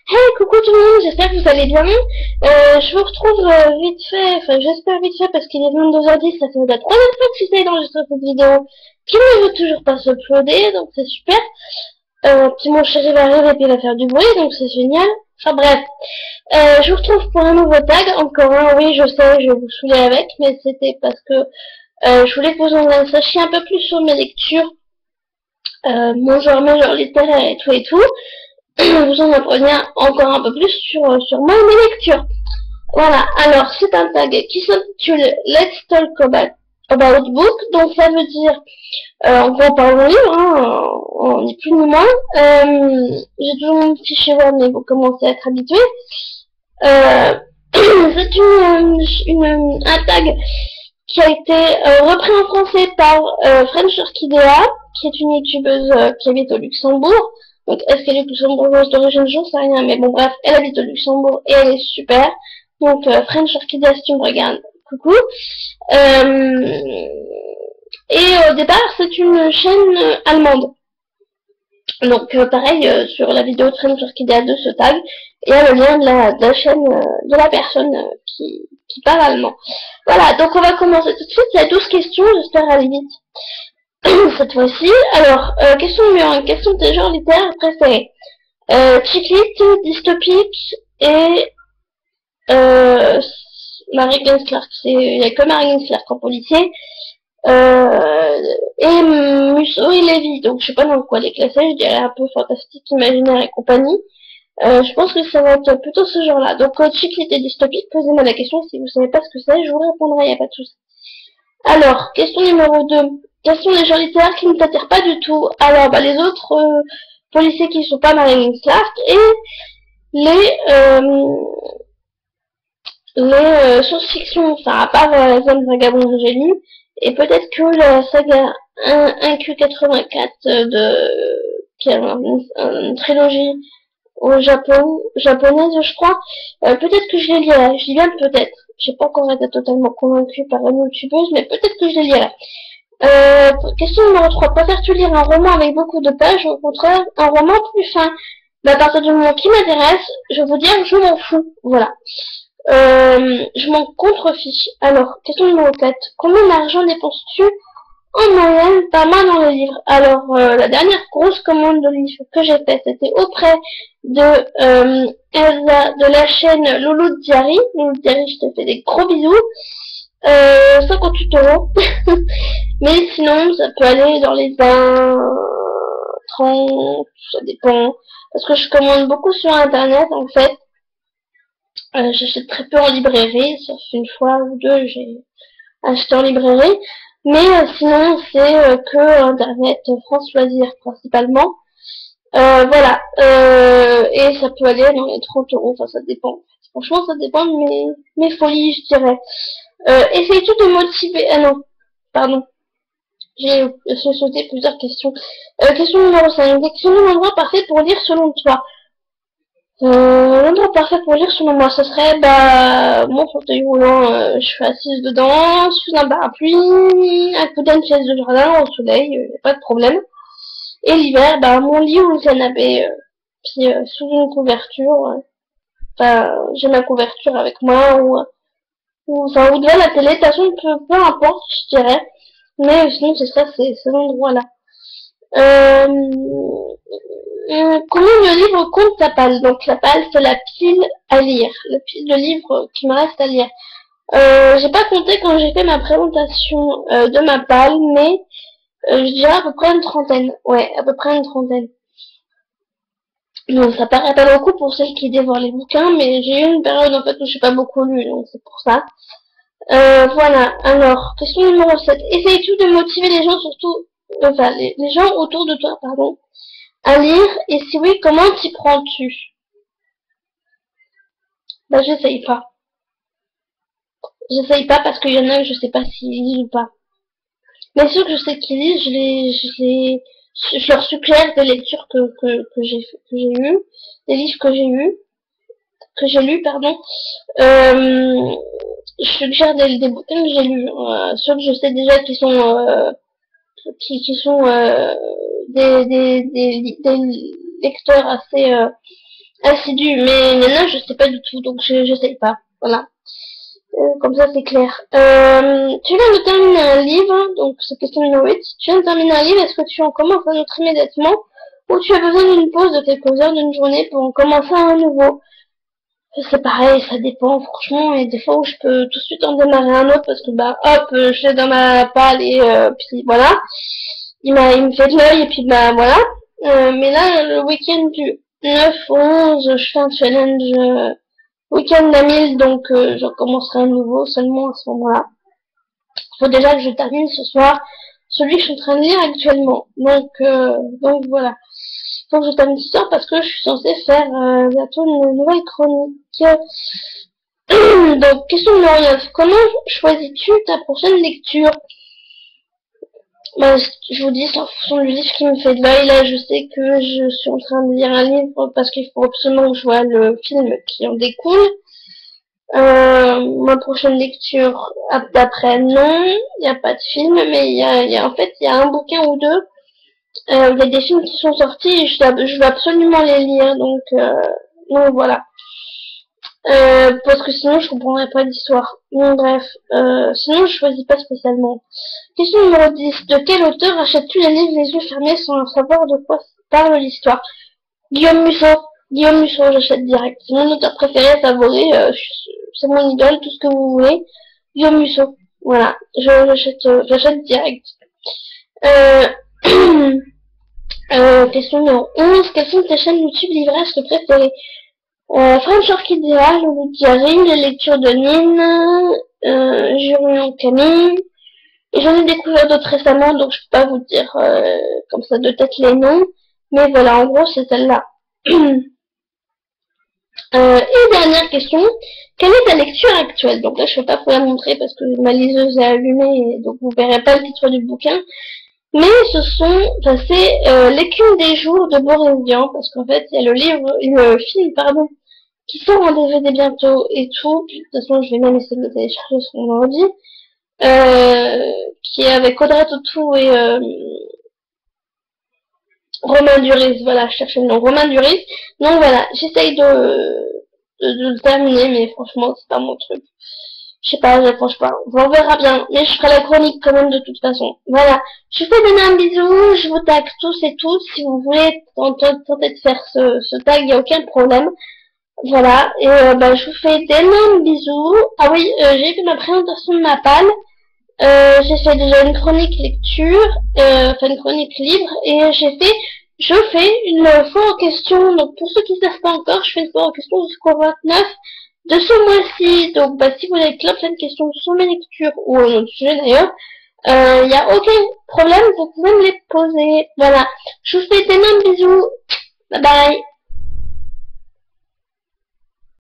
Hey, coucou tout le monde, j'espère que vous allez bien. Je vous retrouve vite fait, enfin j'espère vite fait parce qu'il est 22h10, ça fait la troisième fois que j'essaye d'enregistrer cette vidéo qui ne veut toujours pas s'uploader, donc c'est super. Puis mon chéri va arriver et puis il va faire du bruit, donc c'est génial. Enfin bref, je vous retrouve pour un nouveau tag, encore un, oui je sais, je vais vous saouler avec, mais c'était parce que je voulais que vous en sachiez un peu plus sur mes lectures, mon genre littéraire et tout et tout. Vous en apprenez encore un peu plus sur moi et mes lectures. Voilà, alors c'est un tag qui s'intitule Let's Talk about Book, donc ça veut dire, en gros, parlons livre, on n'est plus ni moins. J'ai toujours mon fichier Word, mais vous commencez à être habitués. C'est un tag qui a été repris en français par French Orchidea, qui est une youtubeuse qui habite au Luxembourg. Donc, est-ce qu'elle est luxembourgeoise d'origine? J'en sais rien, mais bon, bref, elle habite au Luxembourg et elle est super. Donc, French Orchidea, si tu me regardes, coucou. Et au départ, c'est une chaîne allemande. Donc, pareil, sur la vidéo de French Orchidea de ce tag, il y a le lien de la chaîne de la personne qui parle allemand. Voilà, donc on va commencer tout de suite. Il y a 12 questions, j'espère aller vite cette fois-ci. Alors, question numéro 1, quels sont tes genres littéraires préférés? Chick lit, dystopique et Mary Clark. Il n'y a que Mary Clark en policier. Et Musso et Lévy. Donc, je sais pas dans quoi les classer, je dirais un peu fantastique, imaginaire et compagnie. Je pense que ça va être plutôt ce genre-là. Donc, Chick lit et dystopique, posez-moi la question. Si vous savez pas ce que c'est, je vous répondrai, il n'y a pas de souci. Alors, question numéro 2. Quels sont les genres littéraires qui ne t'attirent pas du tout? Alors, bah, les autres policiers qui ne sont pas Marilyn Clark et les science-fiction, enfin, à part la zone vagabond que j'ai lu, et peut-être que la saga 1Q84 qui est une trilogie au Japon, japonaise, je crois, peut-être que je les lirai. Je dis bien peut-être. J'ai pas encore été totalement convaincue par une youtubeuse, mais peut-être que je les lirai. Question numéro 3. Préfères-tu lire un roman avec beaucoup de pages ou au contraire un roman plus fin? Bah, à partir du moment qui m'intéresse, je vais vous dire, je m'en fous. Voilà. Je m'en contrefiche. Alors, question numéro 4. Combien d'argent dépenses-tu en moyenne par mois dans le livre? Alors, la dernière grosse commande de livre que j'ai faite, c'était auprès de Elsa de la chaîne Loulou Diary. Loulou Diary, je te fais des gros bisous. 58 €. Mais sinon, ça peut aller dans les 20, 30, ça dépend. Parce que je commande beaucoup sur internet, en fait. J'achète très peu en librairie, sauf une fois ou deux, j'ai acheté en librairie. Mais sinon, c'est que internet, France Loisirs principalement. Voilà. Et ça peut aller dans les 30 €, enfin ça dépend. Franchement, ça dépend de mes folies, je dirais. Essayes-tu de motiver... Ah non, pardon. J'ai sauté plusieurs questions. Question numéro 5. Décris-nous l'endroit parfait pour lire selon toi. L'endroit parfait pour lire selon moi, ce serait mon fauteuil roulant, je suis assise dedans, sous un parapluie, à côté d'une chaise de jardin, au soleil, pas de problème. Et l'hiver, mon lit ou le canapé, puis sous une couverture. J'ai ma couverture avec moi ou devant la télé. De toute façon, peu importe, je dirais. Mais sinon, c'est ça, c'est l'endroit-là. Combien de livres compte ta palle? Donc la palle, c'est la pile à lire, la pile de livres qui me reste à lire. J'ai pas compté quand j'ai fait ma présentation de ma palle, mais je dirais à peu près une trentaine. Ouais, à peu près une trentaine. Donc ça paraît pas beaucoup pour celles qui dévorent les bouquins, mais j'ai eu une période en fait où j'ai pas beaucoup lu, donc c'est pour ça. Voilà, alors, question numéro 7. Essayes-tu de motiver les gens les gens autour de toi, pardon, à lire, et si oui, comment t'y prends-tu? Bah, j'essaye pas. J'essaye pas parce qu'il y en a, je sais pas s'ils lisent ou pas. Mais ceux que je sais qu'ils lisent, je leur suggère des lectures que j'ai eues, des livres que j'ai lus, pardon. Je suggère des bouquins que j'ai lus, ceux que je sais déjà qui sont des lecteurs assez assidue, mais maintenant je sais pas du tout, donc j'essaye pas. Voilà. Comme ça c'est clair. Tu viens de terminer un livre, donc c'est question numéro 8. Tu viens de terminer un livre, est-ce que tu en commences un autre immédiatement ou tu as besoin d'une pause de quelques heures d'une journée pour en commencer un nouveau? C'est pareil, ça dépend franchement, et des fois où je peux tout de suite en démarrer un autre parce que bah hop, je l'ai dans ma palle et puis voilà, il me fait de l'œil et puis bah voilà. Mais là, le week-end du 9 au 11, je fais un challenge week-end d'Amil, donc je recommencerai un nouveau seulement à ce moment-là. Il faut déjà que je termine ce soir celui que je suis en train de lire actuellement. Donc voilà. Il faut que je termine ce soir parce que je suis censée faire bientôt une nouvelle chronique. Donc, question numéro 9. Comment choisis-tu ta prochaine lecture? Bah, je vous dis, c'est en fonction du livre qui me fait de l'œil. Là, je sais que je suis en train de lire un livre parce qu'il faut absolument que je vois le film qui en découle. Ma prochaine lecture, d'après, non, il n'y a pas de film, mais en fait, il y a un bouquin ou deux. Il y a des films qui sont sortis et je veux absolument les lire, donc voilà. Parce que sinon je comprendrais pas l'histoire. Bon bref, sinon je choisis pas spécialement. Question numéro 10. De quel auteur achètes-tu les livres les yeux fermés sans savoir de quoi parle l'histoire? Guillaume Musso. Guillaume Musso, j'achète direct. C'est mon auteur préféré, favori, c'est mon idole, tout ce que vous voulez. Guillaume Musso. Voilà, j'achète direct. Euh, question numéro 11. Quelles sont tes chaînes YouTube livresques préférées? French Orchidea, Louis Diary, les lectures de Nine, Jurion Camille. Et j'en ai découvert d'autres récemment, donc je peux pas vous dire comme ça de tête les noms. Mais voilà, en gros, c'est celle-là. Et dernière question, quelle est ta lecture actuelle? Donc là, je ne vais pas vous la montrer parce que ma liseuse est allumée, et donc vous verrez pas le titre du bouquin. Mais c'est L'écume des jours de Boris Vian, parce qu'en fait, il y a le film, pardon, qui sort en DVD bientôt et tout. Puis, de toute façon, je vais même essayer de le télécharger sur mon ordi. Qui est avec Audrey Tautou et Romain Duris. Voilà, je cherchais le nom. Romain Duris. Donc voilà, j'essaye de le terminer, mais franchement, c'est pas mon truc. Je sais pas, j'approche pas. On verra bien. Mais je ferai la chronique quand même de toute façon. Voilà. Je vous fais donner un bisou. Je vous tag tous et toutes. Si vous voulez tenter de faire ce tag, il n'y a aucun problème. Voilà. Et je vous fais d'énormes bisous. Ah oui, j'ai fait ma présentation de ma palle. J'ai fait déjà une chronique lecture, enfin une chronique livre, et je fais une fois en question, donc pour ceux qui ne savent pas encore, je fais une fois en question jusqu'au 29 de ce mois-ci. Donc si vous avez plein de questions sur mes lectures ou un autre sujet d'ailleurs, il n'y a aucun problème, vous pouvez me les poser. Voilà. Je vous fais d'énormes bisous. Bye bye.